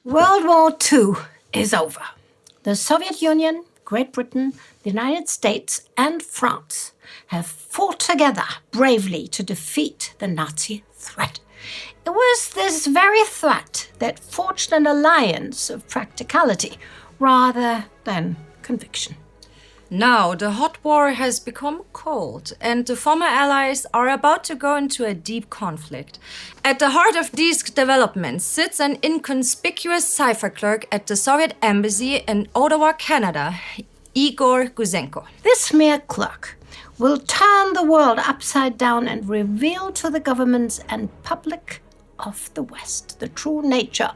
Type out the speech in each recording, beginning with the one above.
World War II is over. The Soviet Union, Great Britain, the United States, and France have fought together bravely to defeat the Nazi threat. It was this very threat that forged an alliance of practicality rather than conviction. Now the hot war has become cold, and the former allies are about to go into a deep conflict. At the heart of these developments sits an inconspicuous cipher clerk at the Soviet embassy in Ottawa, Canada, Igor Gouzenko. This mere clerk will turn the world upside down and reveal to the governments and public of the West the true nature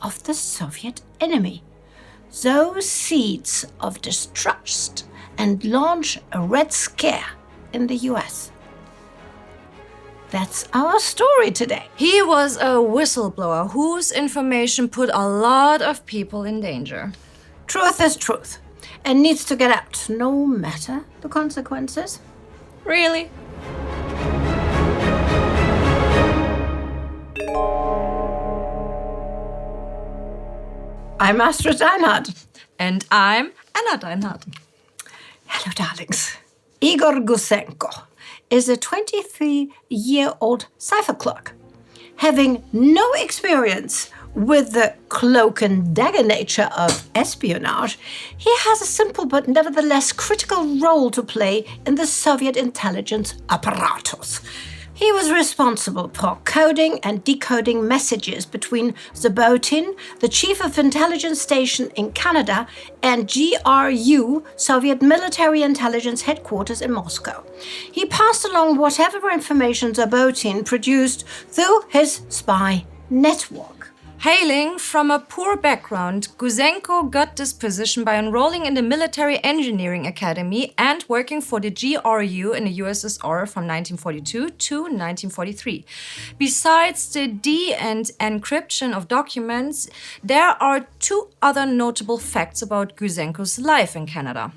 of the Soviet enemy. Sow seeds of distrust and launch a Red Scare in the US. That's our story today. He was a whistleblower whose information put a lot of people in danger. Truth is truth and needs to get out, no matter the consequences. Really? I'm Astrid Deinhard. And I'm Anna Deinhard. Hello, darlings. Igor Gouzenko is a 23-year-old cipher clerk. Having no experience with the cloak and dagger nature of espionage, he has a simple but nevertheless critical role to play in the Soviet intelligence apparatus. He was responsible for coding and decoding messages between Zebotin, the chief of intelligence station in Canada, and GRU, Soviet military intelligence headquarters in Moscow. He passed along whatever information Zebotin produced through his spy network. Hailing from a poor background, Gouzenko got this position by enrolling in the Military Engineering Academy and working for the GRU in the USSR from 1942 to 1943. Besides the and encryption of documents, there are two other notable facts about Gouzenko's life in Canada.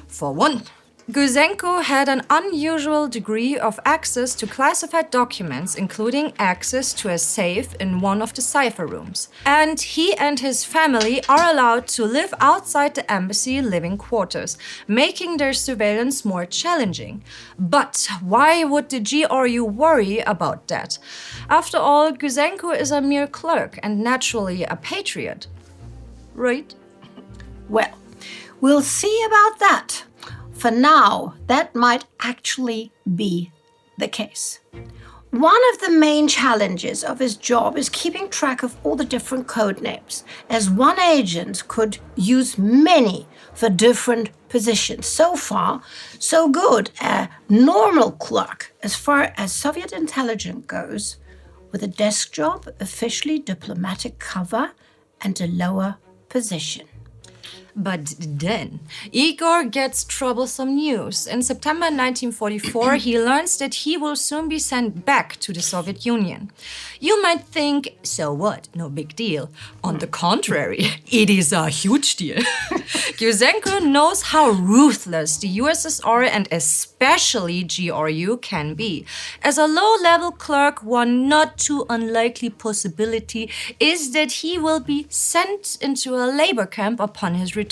For one, Gouzenko had an unusual degree of access to classified documents, including access to a safe in one of the cipher rooms. And he and his family are allowed to live outside the embassy living quarters, making their surveillance more challenging. But why would the GRU worry about that? After all, Gouzenko is a mere clerk and naturally a patriot. Right? Well, we'll see about that. For now, that might actually be the case. One of the main challenges of his job is keeping track of all the different code names, as one agent could use many for different positions. So far, so good. A normal clerk, as far as Soviet intelligence goes, with a desk job, officially diplomatic cover, and a lower position. But then, Igor gets troublesome news. In September 1944, he learns that he will soon be sent back to the Soviet Union. You might think, so what? No big deal. On the contrary, it is a huge deal. Gouzenko knows how ruthless the USSR and especially GRU can be. As a low-level clerk, one not too unlikely possibility is that he will be sent into a labor camp upon his return.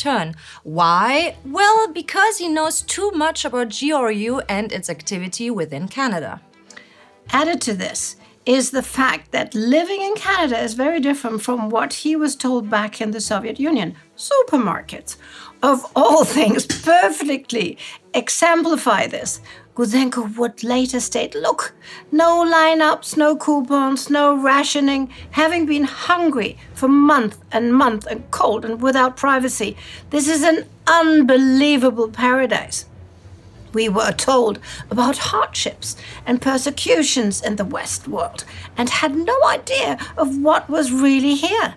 Why? Well, because he knows too much about GRU and its activity within Canada. Added to this is the fact that living in Canada is very different from what he was told back in the Soviet Union. Supermarkets, of all things, perfectly exemplify this. Gouzenko would later state, look, no lineups, no coupons, no rationing, having been hungry for month and cold and without privacy. This is an unbelievable paradise. We were told about hardships and persecutions in the West world and had no idea of what was really here.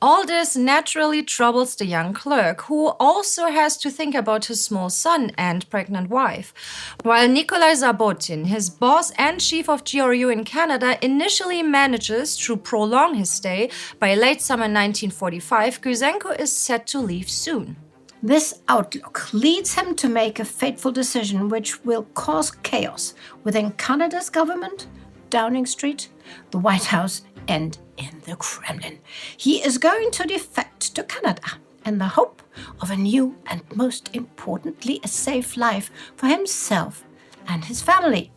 All this naturally troubles the young clerk, who also has to think about his small son and pregnant wife. While Mikołaj Uchman, his boss and chief of GRU in Canada, initially manages to prolong his stay, by late summer 1945, Gouzenko is set to leave soon. This outlook leads him to make a fateful decision which will cause chaos within Canada's government, Downing Street, the White House, and in the Kremlin. He is going to defect to Canada in the hope of a new and, most importantly, a safe life for himself and his family.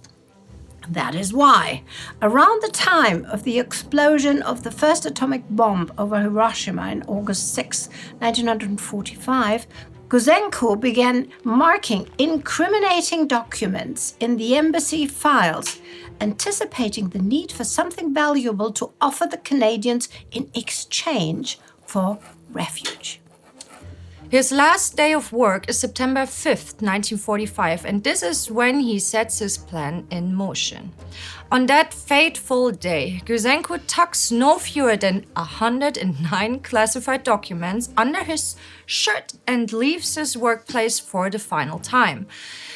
That is why, around the time of the explosion of the first atomic bomb over Hiroshima on August 6, 1945, Gouzenko began marking incriminating documents in the embassy files, anticipating the need for something valuable to offer the Canadians in exchange for refuge. His last day of work is September 5th, 1945, and this is when he sets his plan in motion. On that fateful day, Gouzenko tucks no fewer than 109 classified documents under his shirt and leaves his workplace for the final time.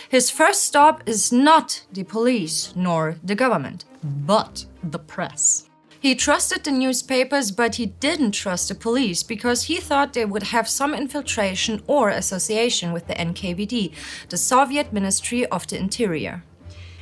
His first stop is not the police nor the government, but the press. He trusted the newspapers, but he didn't trust the police because he thought they would have some infiltration or association with the NKVD, the Soviet Ministry of the Interior.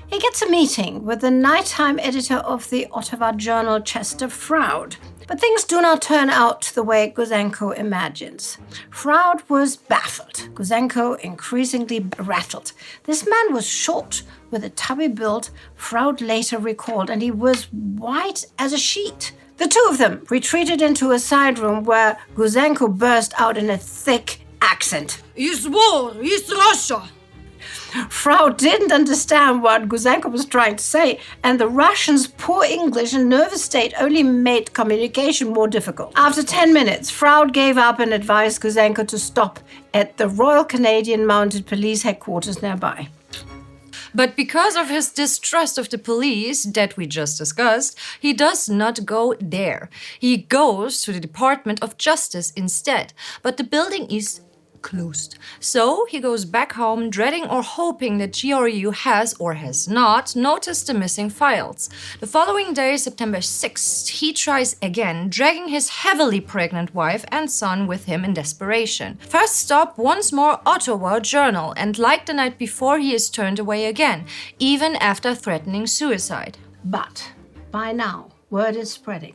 He gets a meeting with the nighttime editor of the Ottawa Journal, Chester Froude. But things do not turn out the way Gouzenko imagines. Froude was baffled, Gouzenko increasingly rattled. This man was short, with a tubby build, Froude later recalled, and he was white as a sheet. The two of them retreated into a side room where Gouzenko burst out in a thick accent. Is war, is Russia. Froude didn't understand what Gouzenko was trying to say, and the Russians' poor English and nervous state only made communication more difficult. After 10 minutes, Froude gave up and advised Gouzenko to stop at the Royal Canadian Mounted Police headquarters nearby. But because of his distrust of the police that we just discussed, he does not go there. He goes to the Department of Justice instead, but the building is closed. So he goes back home, dreading or hoping that GRU has or has not noticed the missing files. The following day, September 6th, he tries again, dragging his heavily pregnant wife and son with him in desperation. First stop, once more Ottawa Journal, and like the night before, he is turned away again, even after threatening suicide. But by now, word is spreading.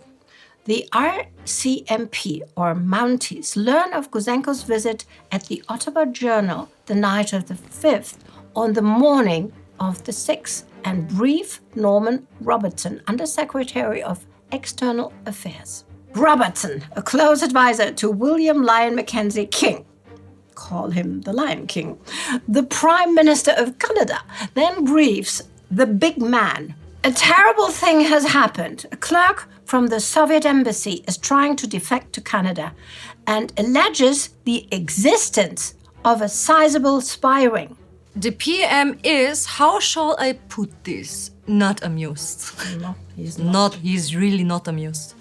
The RCMP, or Mounties, learn of Gouzenko's visit at the Ottawa Journal the night of the 5th on the morning of the 6th and brief Norman Robertson, Undersecretary of External Affairs. Robertson, a close advisor to William Lyon Mackenzie King, call him the Lion King, the Prime Minister of Canada, then briefs the big man. A terrible thing has happened. A clerk from the Soviet embassy is trying to defect to Canada and alleges the existence of a sizable spy ring. The PM is, how shall I put this, not amused. No, he's not. He's really not amused.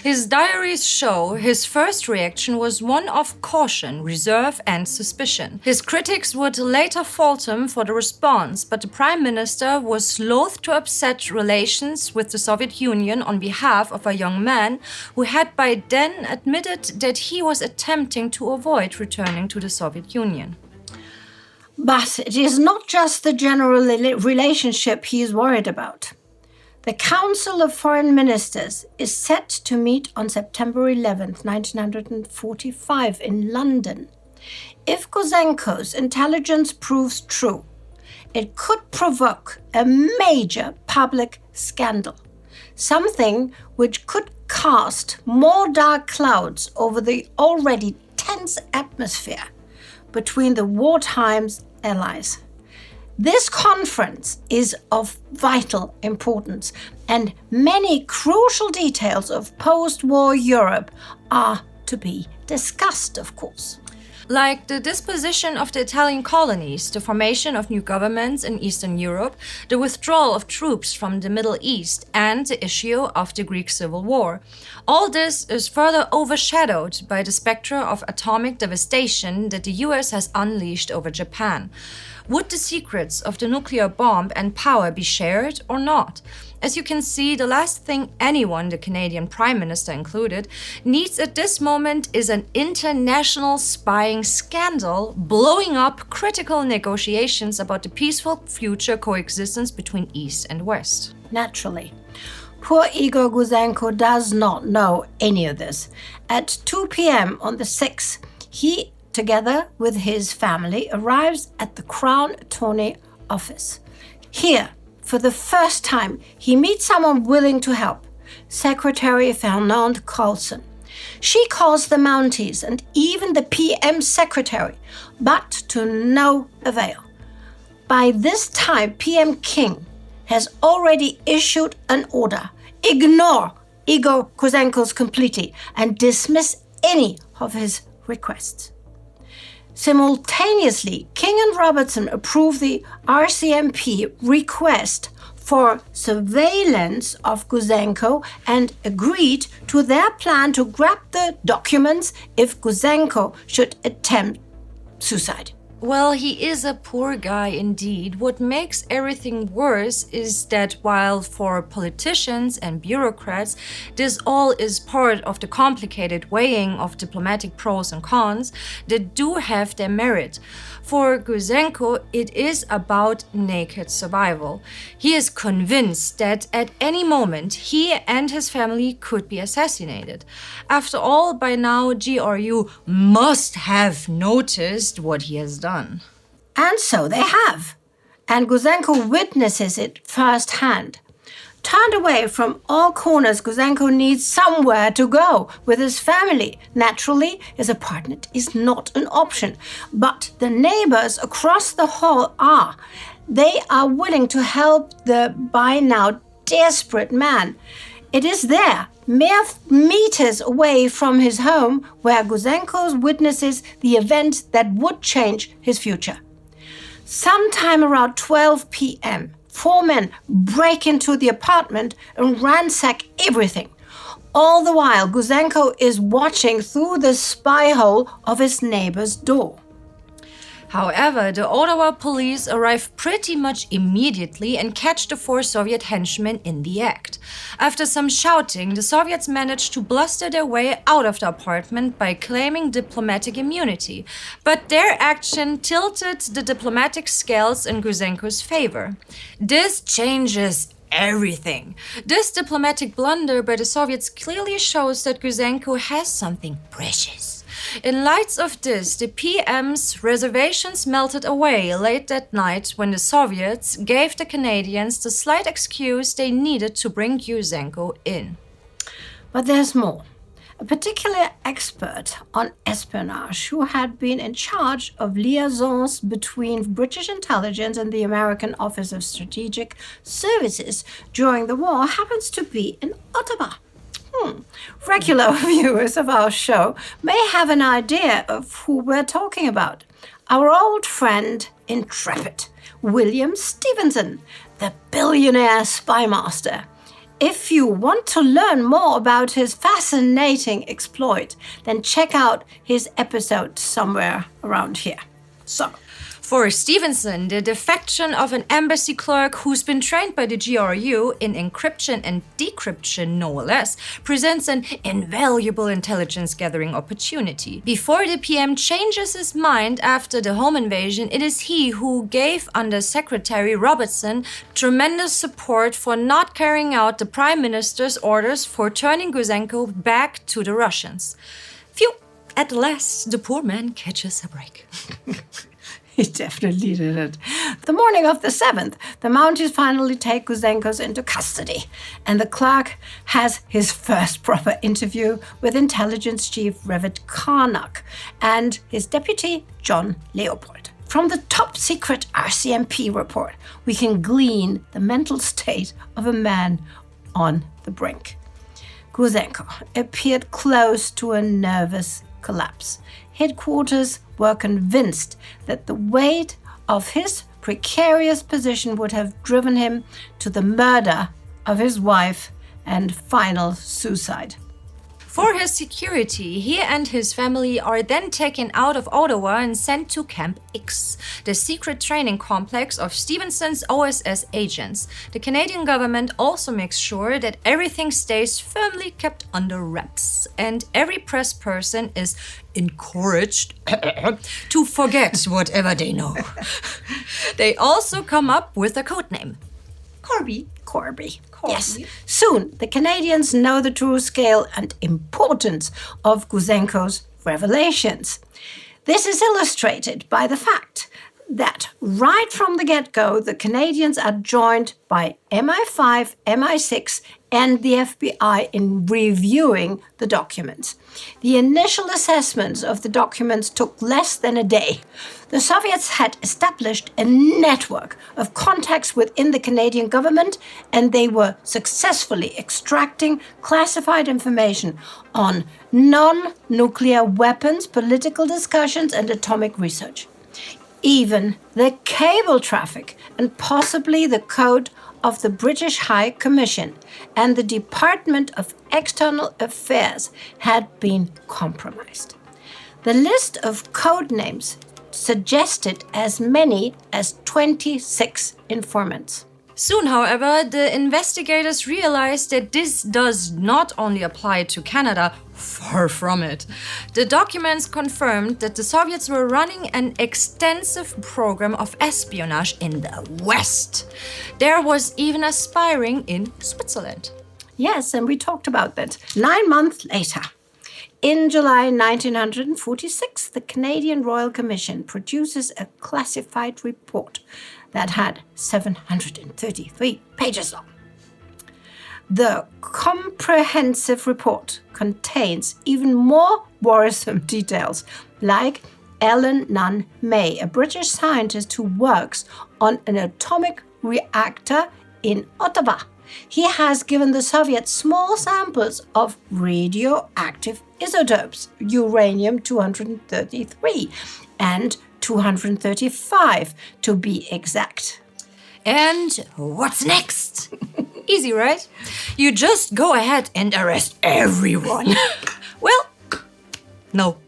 His diaries show his first reaction was one of caution, reserve, and suspicion. His critics would later fault him for the response, but the Prime Minister was loath to upset relations with the Soviet Union on behalf of a young man who had by then admitted that he was attempting to avoid returning to the Soviet Union. But it is not just the general relationship he is worried about. The Council of Foreign Ministers is set to meet on September 11, 1945 in London. If Gouzenko's intelligence proves true, it could provoke a major public scandal, something which could cast more dark clouds over the already tense atmosphere between the wartime's allies. This conference is of vital importance, and many crucial details of post-war Europe are to be discussed, of course. Like the disposition of the Italian colonies, the formation of new governments in Eastern Europe, the withdrawal of troops from the Middle East, and the issue of the Greek Civil War. All this is further overshadowed by the specter of atomic devastation that the US has unleashed over Japan. Would the secrets of the nuclear bomb and power be shared or not? As you can see, the last thing anyone, the Canadian Prime Minister included, needs at this moment is an international spying scandal blowing up critical negotiations about the peaceful future coexistence between East and West. Naturally. Poor Igor Gouzenko does not know any of this. At 2 p.m. on the 6th, he, together with his family, arrives at the Crown Attorney office. Here, for the first time, he meets someone willing to help, Secretary Fernand Olsson. She calls the Mounties and even the PM secretary, but to no avail. By this time, PM King has already issued an order. Ignore Igor Gouzenko's completely and dismiss any of his requests. Simultaneously, King and Robertson approve the RCMP request for surveillance of Gouzenko and agreed to their plan to grab the documents if Gouzenko should attempt suicide. Well, he is a poor guy indeed. What makes everything worse is that while for politicians and bureaucrats, this all is part of the complicated weighing of diplomatic pros and cons that do have their merit. For Gouzenko, it is about naked survival. He is convinced that at any moment he and his family could be assassinated. After all, by now GRU must have noticed what he has done. And so they have. And Gouzenko witnesses it firsthand. Turned away from all corners, Gouzenko needs somewhere to go with his family. Naturally, his apartment is not an option. But the neighbors across the hall are. They are willing to help the by now desperate man. It is there, mere meters away from his home, where Gouzenko witnesses the event that would change his future. Sometime around 12 p.m., 4 men break into the apartment and ransack everything. All the while, Gouzenko is watching through the spy hole of his neighbor's door. However, the Ottawa police arrive pretty much immediately and catch the 4 Soviet henchmen in the act. After some shouting, the Soviets manage to bluster their way out of the apartment by claiming diplomatic immunity. But their action tilted the diplomatic scales in Gouzenko's favor. This changes everything. This diplomatic blunder by the Soviets clearly shows that Gouzenko has something precious. In light of this, the PM's reservations melted away late that night when the Soviets gave the Canadians the slight excuse they needed to bring Gouzenko in. But there's more. A particular expert on espionage who had been in charge of liaisons between British intelligence and the American Office of Strategic Services during the war happens to be in Ottawa. Regular viewers of our show may have an idea of who we're talking about. Our old friend, intrepid, William Stevenson, the billionaire spymaster. If you want to learn more about his fascinating exploit, then check out his episode somewhere around here. So, for Stevenson, the defection of an embassy clerk who's been trained by the GRU in encryption and decryption, no less, presents an invaluable intelligence-gathering opportunity. Before the PM changes his mind after the home invasion, it is he who gave Under Secretary Robertson tremendous support for not carrying out the Prime Minister's orders for turning Gouzenko back to the Russians. Phew! At last, the poor man catches a break. He definitely did it. The morning of the 7th, the Mounties finally take Gouzenko into custody, and the clerk has his first proper interview with Intelligence Chief Revit Karnak and his deputy, John Leopold. From the top-secret RCMP report, we can glean the mental state of a man on the brink. Gouzenko appeared close to a nervous collapse. Headquarters were convinced that the weight of his precarious position would have driven him to the murder of his wife and final suicide. For his security, he and his family are then taken out of Ottawa and sent to Camp X, the secret training complex of Stevenson's OSS agents. The Canadian government also makes sure that everything stays firmly kept under wraps, and every press person is encouraged to forget whatever they know. They also come up with a codename. Corby. Corby. Yes. Soon, the Canadians know the true scale and importance of Gouzenko's revelations. This is illustrated by the fact that right from the get-go, the Canadians are joined by MI5, MI6, and the FBI in reviewing the documents. The initial assessments of the documents took less than a day. The Soviets had established a network of contacts within the Canadian government, and they were successfully extracting classified information on non-nuclear weapons, political discussions, and atomic research. Even the cable traffic and possibly the code of the British High Commission and the Department of External Affairs had been compromised. The list of code names suggested as many as 26 informants. Soon, however, the investigators realized that this does not only apply to Canada, far from it. The documents confirmed that the Soviets were running an extensive program of espionage in the West. There was even a spying in Switzerland. Yes, and we talked about that. 9 months later, in July 1946, the Canadian Royal Commission produces a classified report that had 733 pages long. The comprehensive report contains even more worrisome details, like Alan Nunn May, a British scientist who works on an atomic reactor in Ottawa. He has given the Soviets small samples of radioactive isotopes, uranium-233 and 235 to be exact. And what's next? Easy, right? You just go ahead and arrest everyone. Well, no.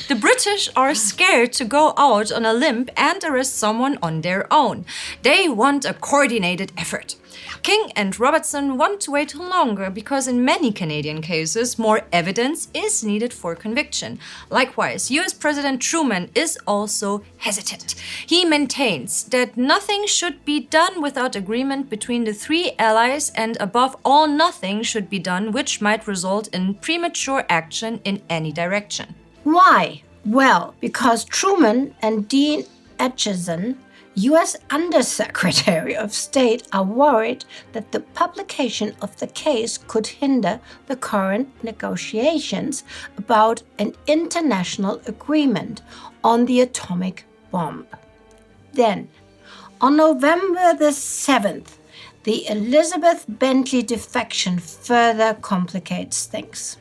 The British are scared to go out on a limb and arrest someone on their own. They want a coordinated effort. King and Robertson want to wait longer because in many Canadian cases, more evidence is needed for conviction. Likewise, US President Truman is also hesitant. He maintains that nothing should be done without agreement between the three allies, and above all, nothing should be done which might result in premature action in any direction. Why? Well, because Truman and Dean Acheson, U.S. Undersecretary of State, are worried that the publication of the case could hinder the current negotiations about an international agreement on the atomic bomb. Then, on November the 7th, the Elizabeth Bentley defection further complicates things.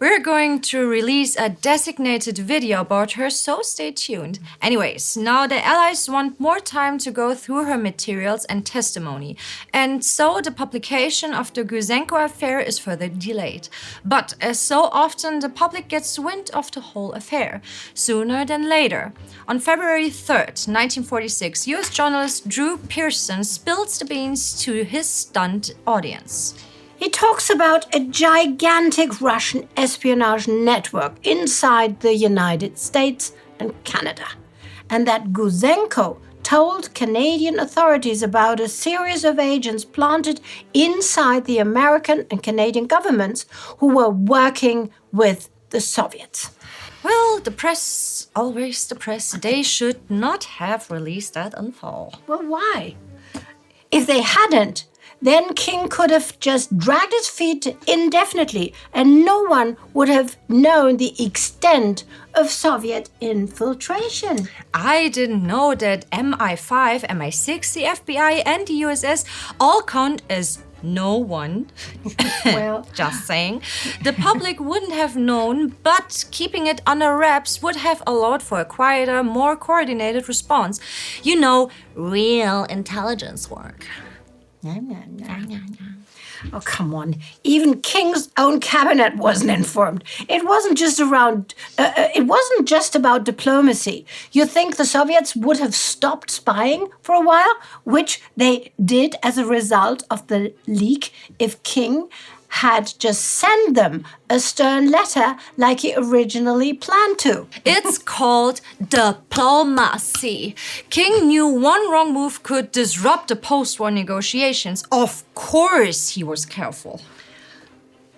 We're going to release a designated video about her, so stay tuned. Anyways, now the Allies want more time to go through her materials and testimony, and so the publication of the Gouzenko affair is further delayed. But as so often, the public gets wind of the whole affair, sooner than later. On February 3rd, 1946, US journalist Drew Pearson spills the beans to his stunned audience. He talks about a gigantic Russian espionage network inside the United States and Canada, and that Gouzenko told Canadian authorities about a series of agents planted inside the American and Canadian governments who were working with the Soviets. Well, the press, always the press, they should not have released that info. Well, why? If they hadn't, then King could have just dragged his feet indefinitely, and no one would have known the extent of Soviet infiltration. I didn't know that MI5, MI6, the FBI, and the USS all count as no one. Well, just saying. The public wouldn't have known, but keeping it under wraps would have allowed for a quieter, more coordinated response. You know, real intelligence work. Oh, come on. Even King's own cabinet wasn't informed. It wasn't just about diplomacy. You think the Soviets would have stopped spying for a while, which they did as a result of the leak, if King had just sent them a stern letter like he originally planned to. It's called diplomacy. King knew one wrong move could disrupt the post-war negotiations. Of course he was careful.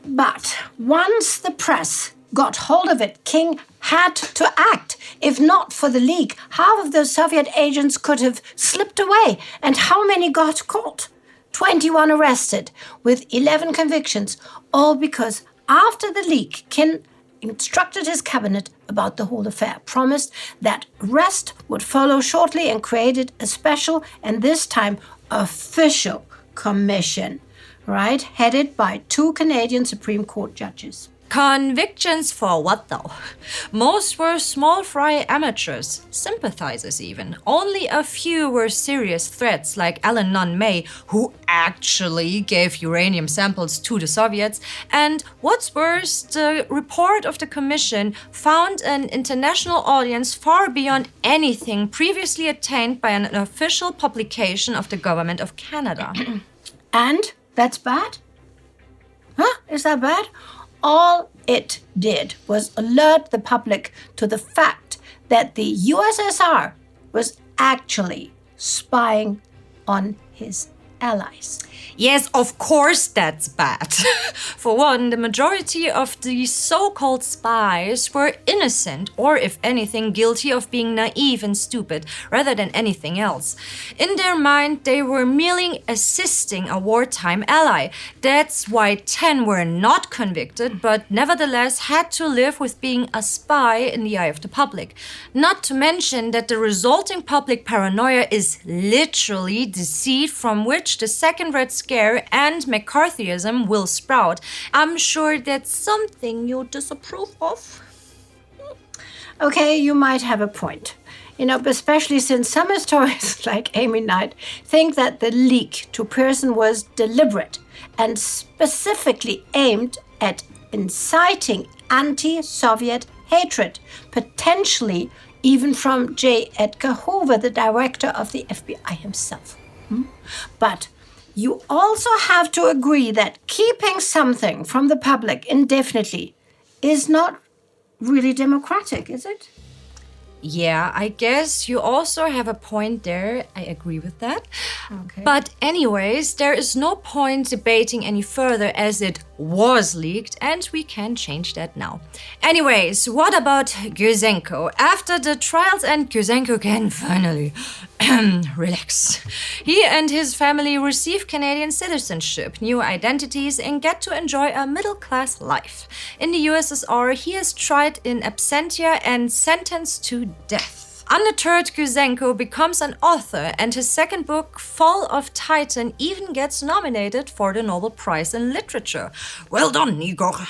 But once the press got hold of it, King had to act. If not for the leak, half of those Soviet agents could have slipped away. And how many got caught? 21 arrested, with 11 convictions, all because after the leak, King instructed his cabinet about the whole affair, promised that arrest would follow shortly, and created a special, and this time official, commission, right, headed by 2 Canadian Supreme Court judges. Convictions for what though? Most were small fry amateurs, sympathizers even. Only a few were serious threats, like Alan Nunn May, who actually gave uranium samples to the Soviets. And what's worse, the report of the commission found an international audience far beyond anything previously attained by an official publication of the Government of Canada. And that's bad? Huh? Is that bad? All it did was alert the public to the fact that the USSR was actually spying on his allies. Yes, of course that's bad. For one, the majority of the so-called spies were innocent, or if anything, guilty of being naive and stupid, rather than anything else. In their mind, they were merely assisting a wartime ally. That's why 10 were not convicted, but nevertheless had to live with being a spy in the eye of the public. Not to mention that the resulting public paranoia is literally the seed from which the Second Red Scare and McCarthyism will sprout. I'm sure that's something you disapprove of. Okay, you might have a point. Especially since some historians like Amy Knight think that the leak to Pearson was deliberate and specifically aimed at inciting anti-Soviet hatred, potentially even from J. Edgar Hoover, the director of the FBI himself. But you also have to agree that keeping something from the public indefinitely is not really democratic, is it? Yeah, I guess you also have a point there. I agree with that. Okay. But anyways, there is no point debating any further as it was leaked and we can change that now. Anyways, what about Gouzenko? After the trials and Gouzenko can finally relax. He and his family receive Canadian citizenship, new identities, and get to enjoy a middle-class life. In the USSR, he is tried in absentia and sentenced to death. Undeterred, Gouzenko becomes an author, and his second book, Fall of Titan, even gets nominated for the Nobel Prize in Literature. Well done, Igor.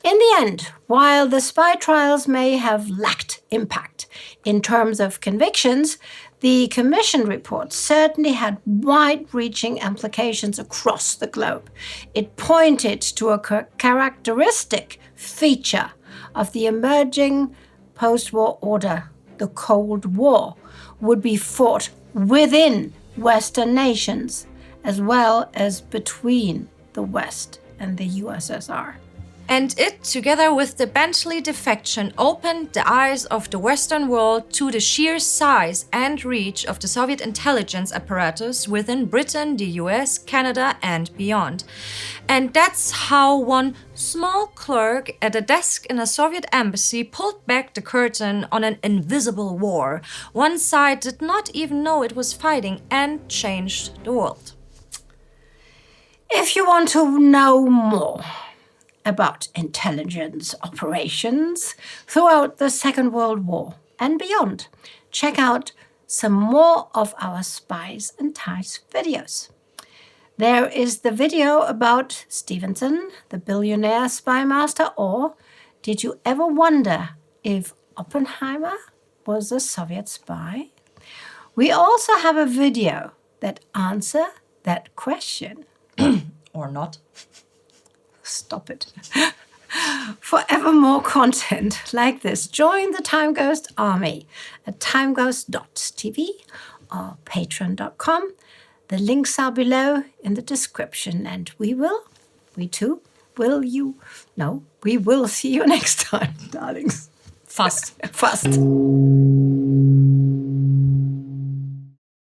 In the end, while the spy trials may have lacked impact in terms of convictions, the Commission report certainly had wide-reaching implications across the globe. It pointed to a characteristic feature of the emerging post-war order. The Cold War would be fought within Western nations as well as between the West and the USSR. And it, together with the Bentley defection, opened the eyes of the Western world to the sheer size and reach of the Soviet intelligence apparatus within Britain, the US, Canada, and beyond. And that's how one small clerk at a desk in a Soviet embassy pulled back the curtain on an invisible war. One side did not even know it was fighting and changed the world. If you want to know more about intelligence operations throughout the Second World War and beyond, check out some more of our Spies and Ties videos. There is the video about Stevenson, the billionaire spy master, or did you ever wonder if Oppenheimer was a Soviet spy? We also have a video that answers that question. Or not. Stop it. For ever more content like this, join the Time Ghost Army at timeghost.tv or patreon.com. The links are below in the description, and we will We too will you... No, we will see you next time, darlings. Fast. Fast.